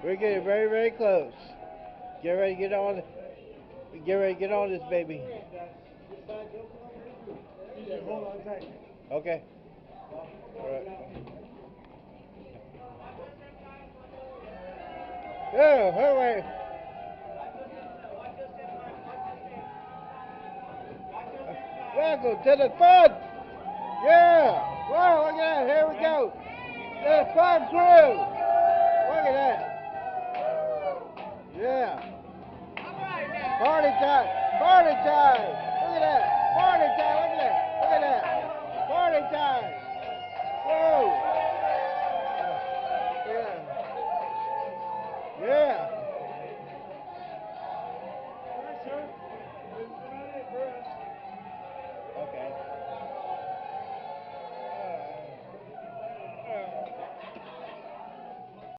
We're getting very, very close. Get ready to get on. Get ready to get on this baby. Okay. All right. Yeah, hurry. Welcome to the fun. Yeah. Wow, look at that. Here we go. The fun crew. Look at that. Yeah. Party time! Party time! Look at that! Party time! Look at that! Look at that! Party time!